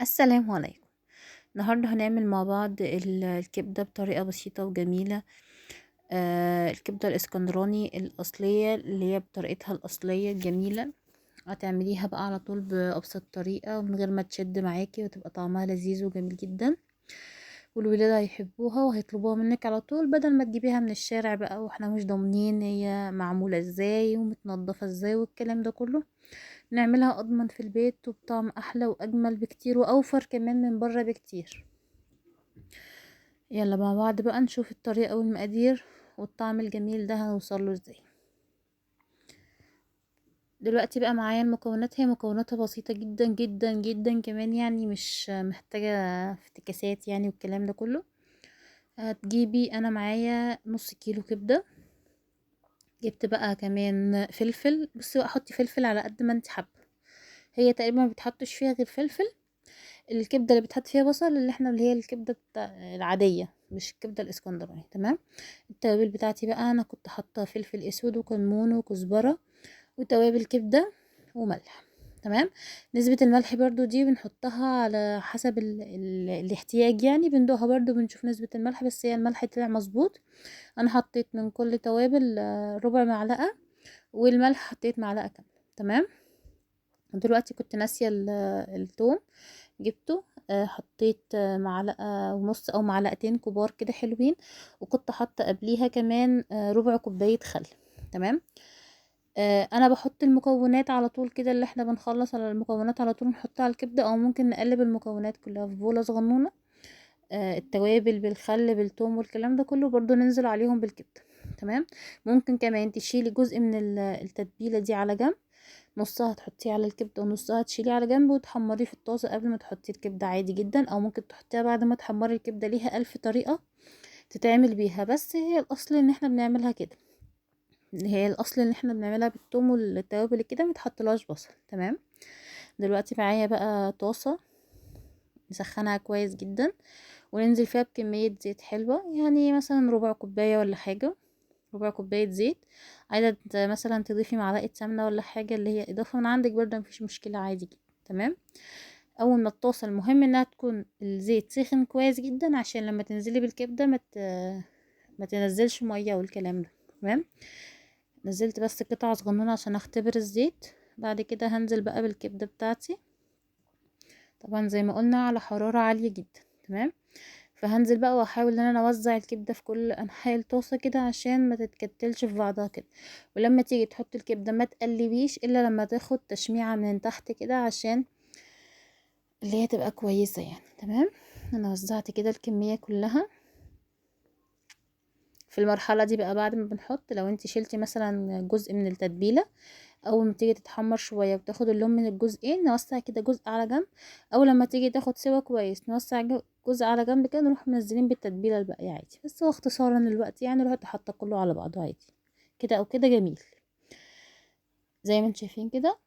السلام عليكم. النهاردة هنعمل مع بعض الكبدة بطريقة بسيطة وجميلة. الكبدة الاسكندراني الأصلية اللي هي بطريقتها الأصلية الجميلة. هتعمليها بقى على طول بأبسط طريقة ومن غير ما تشد معاكي، وتبقى طعمها لذيذ وجميل جدا، والولاد هيحبوها وهيطلبوها منك على طول، بدل ما تجيبيها من الشارع بقى واحنا مش ضامنين هي معمولة ازاي ومتنضفة ازاي والكلام ده كله. نعملها اضمن في البيت وبطعم احلى واجمل بكتير واوفر كمان من بره بكتير. يلا مع بعض بقى نشوف الطريقة والمقادير والطعم الجميل ده هنوصله ازاي. دلوقتي بقى معايا المكونات، هي مكوناتها بسيطة جدا جدا جدا كمان، يعني مش محتاجة افتكاسات يعني والكلام ده كله. هتجيبي، انا معايا نص كيلو كبدة. جبت بقى كمان فلفل، بصي بقى حطي فلفل على قد ما انت حابة، هي تقريبا ما بتحطش فيها غير فلفل. الكبده اللي بتحط فيها بصل، اللي هي الكبده العاديه، مش الكبده الاسكندراني. تمام. التوابل بتاعتي بقى، انا كنت حاطه فلفل اسود وكمون وكزبره وتوابل كبده وملح. تمام. نسبة الملح برضو دي بنحطها على حسب الاحتياج، يعني بندوقها برضو بنشوف نسبة الملح، بس هي الملح طلع مظبوط. انا حطيت من كل توابل ربع معلقة، والملح حطيت معلقة كاملة. تمام. دلوقتي كنت ناسية التوم، جبته حطيت معلقة ونص او معلقتين كبار كده حلوين، وكنت حاطة قبليها كمان ربع كوباية خل. تمام. انا بحط المكونات على طول كده، اللي احنا بنخلص على المكونات على طول نحطها على الكبدة، او ممكن نقلب المكونات كلها في بولة صغنونة. التوابل بالخل بالثوم والكلام ده كله برضو ننزل عليهم بالكبدة. تمام. ممكن كمان تشيلي جزء من التتبيلة دي على جنب، نصها تحطيه على الكبده ونصها تشيليه على جنب وتحمريه في الطاسه قبل ما تحطي الكبده عادي جدا، او ممكن تحطيها بعد ما تحمري الكبده. ليها الف طريقه تتعمل بيها، بس هي الاصل ان احنا بنعملها كده، هي الاصل ان احنا بنعملها بالثوم والتوابل كده، متحطلهاش بصل. تمام. دلوقتي معايا بقى طاسه نسخنها كويس جدا، وننزل فيها بكميه زيت حلوه، يعني مثلا ربع كوبايه ولا حاجه، ربع كوباية زيت. عايزة مثلا تضيفي معلقة سمنة ولا حاجة، اللي هي اضافة من عندك برضه مفيش مشكلة، عادي جدا. تمام. اول ما الطاسة المهم انها تكون الزيت سخن كويس جدا، عشان لما تنزلي بالكبدة ما تنزلش مية والكلام ده. تمام. نزلت بس قطعة صغنونة عشان اختبر الزيت، بعد كده هنزل بقى بالكبدة بتاعتي، طبعا زي ما قلنا على حرارة عالية جدا. تمام. فهنزل بقى واحاول ان انا اوزع الكبده في كل انحاء الطاسه كده، عشان ما تتكتلش في بعضها كده. ولما تيجي تحط الكبده ما تقلبيش الا لما تاخد تشميعه من تحت كده، عشان اللي هي تبقى كويسه يعني. تمام. انا وزعت كده الكميه كلها. في المرحله دي بقى بعد ما بنحط، لو انت شلتي مثلا جزء من التتبيله، اول ما تيجي تتحمر شويه وتاخد اللون من الجزئين، نوسع كده جزء على جنب، او لما تيجي تاخد سوا كويس نوسع جزء على جنب كده، نروح منزلين بالتتبيله الباقيه عادي. بس هو اختصارا للوقت يعني رحت حاطه كله على بعضه عادي كده او كده جميل، زي ما انتم شايفين كده.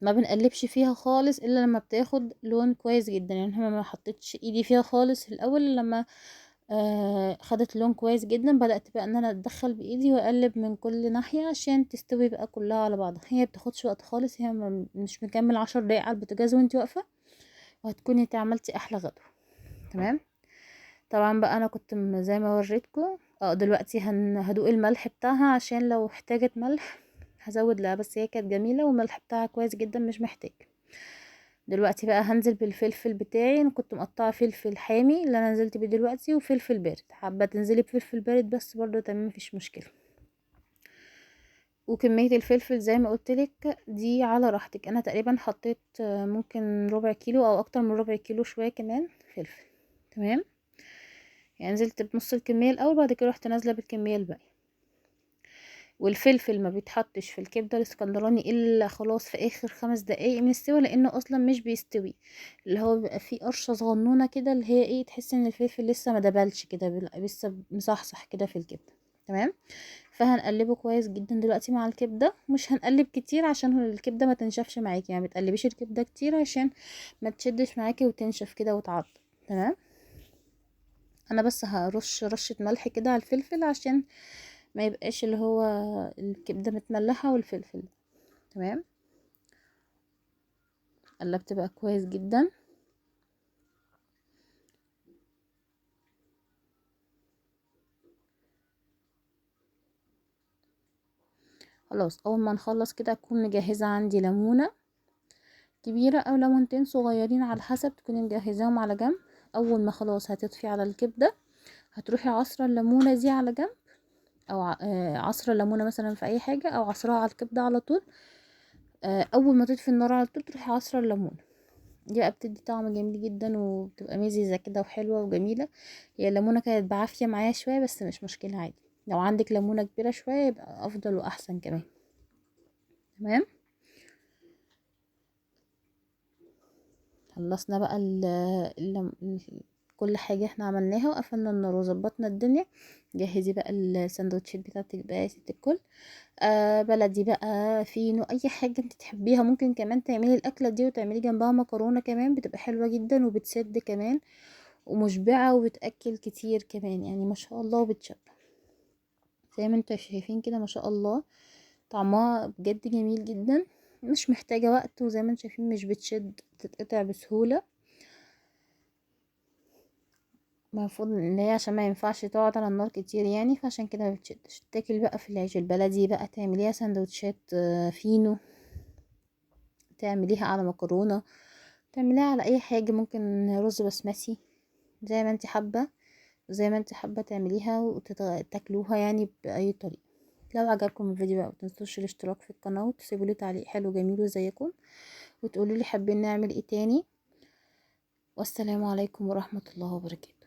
ما بنقلبش فيها خالص الا لما بتاخد لون كويس جدا، يعني انا ما حطيتش ايدي فيها خالص في الاول. لما خدت لون كويس جدا، بدأت بقى ان انا اتدخل بايدي واقلب من كل ناحية عشان تستوي بقى كلها على بعضها. هي بتاخدش وقت خالص، هي مش مكمل 10 دقايق على البوتاجاز وانتي واقفة، وهتكوني انتي عملتي احلى غدوة. تمام. طبعا بقى انا كنت زي ما وريتكم. دلوقتي هدوق الملح بتاعها، عشان لو احتاجت ملح هزود لها، بس هي كانت جميلة والملح بتاعها كويس جدا مش محتاج. دلوقتي بقى هنزل بالفلفل بتاعي، انا كنت مقطعه فلفل حامي اللي انا نزلت بيه دلوقتي، وفلفل بارد، حابه تنزلي بفلفل بارد بس برضو تمام مفيش مشكله. وكميه الفلفل زي ما قلت لك دي على راحتك، انا تقريبا حطيت ممكن ربع كيلو او اكتر من ربع كيلو شويه كمان فلفل. تمام. يعني نزلت بنص الكميه الاول، بعد كده رحت نازله بالكميه الباقيه. والفلفل ما بيتحطش في الكبده الاسكندراني الا خلاص في اخر 5 دقايق من السوا، لانه اصلا مش بيستوي، اللي هو بيبقى فيه قرشه صغنونه كده، اللي هي ايه، تحس ان الفلفل لسه ما دبلش كده، لسه مصحصح كده في الكبده. تمام. فهنقلبه كويس جدا دلوقتي مع الكبده، مش هنقلب كتير عشان الكبده ما تنشفش معاكي، يعني متقلبيش الكبده كتير عشان ما تشدش معاكي وتنشف كده وتعض. تمام. انا بس هرش رشه ملح كده على الفلفل، عشان ما يبقاش اللي هو الكبده متملحه تمام. قلبت بقى كويس جدا. خلاص اول ما نخلص كده اكون مجهزة عندي ليمونة كبيرة او ليمونتين صغيرين على حسب، تكوني مجهزاهم على جنب. اول ما خلاص هتطفي على الكبدة هتروحي عصرة الليمونة دي على جنب، او عصرة الليمونة مثلا في اي حاجة، او عصرها على الكبدة على طول. اول ما تطفي النار على طول تروحي عصرة الليمونة دي بقى بتدي طعم جميل جدا، وبتبقى مززة كده وحلوة وجميلة. هي الليمونة كانت بعافية معايا شوية بس مش مشكلة عادي، لو عندك ليمونة كبيرة شوية يبقى افضل واحسن كمان. تمام. خلصنا بقى كل حاجة احنا عملناها وقفلنا النار وظبطنا الدنيا. جهزي بقى السندوتشات بتاعتك بقى يا ست الكل. بلدي بقى فينو اي حاجة انت تحبيها، ممكن كمان تعملي الاكلة دي وتعملي جنبها مكرونة كمان، بتبقى حلوة جدا وبتسد كمان ومشبعة وبتأكل كتير كمان يعني ما شاء الله، وبتشبع زي ما انتوا شايفين كده ما شاء الله. طعمها بجد جميل جدا، مش محتاجة وقت، وزي ما انتوا شايفين مش بتشد، بتتقطع بسهولة. المفروض ان هي عشان ما ينفعش تقعد على النار كتير يعني، فعشان كده ما بتشدش. تاكل بقى في العيش البلدي بقى، تعمليها سندوتشات فينو، تعمليها على مكرونة، تعمليها على اي حاجة، ممكن رز بسمتي زي ما انت حابة، زي ما انت حابة تعمليها وتاكلوها يعني بأي طريقة. لو عجبكم الفيديو بقى متنسوش الاشتراك في القناة وتسيبولي تعليق حلو جميل وزيكم، وتقولولي حابين نعمل ايه تاني. والسلام عليكم ورحمة الله وبركاته.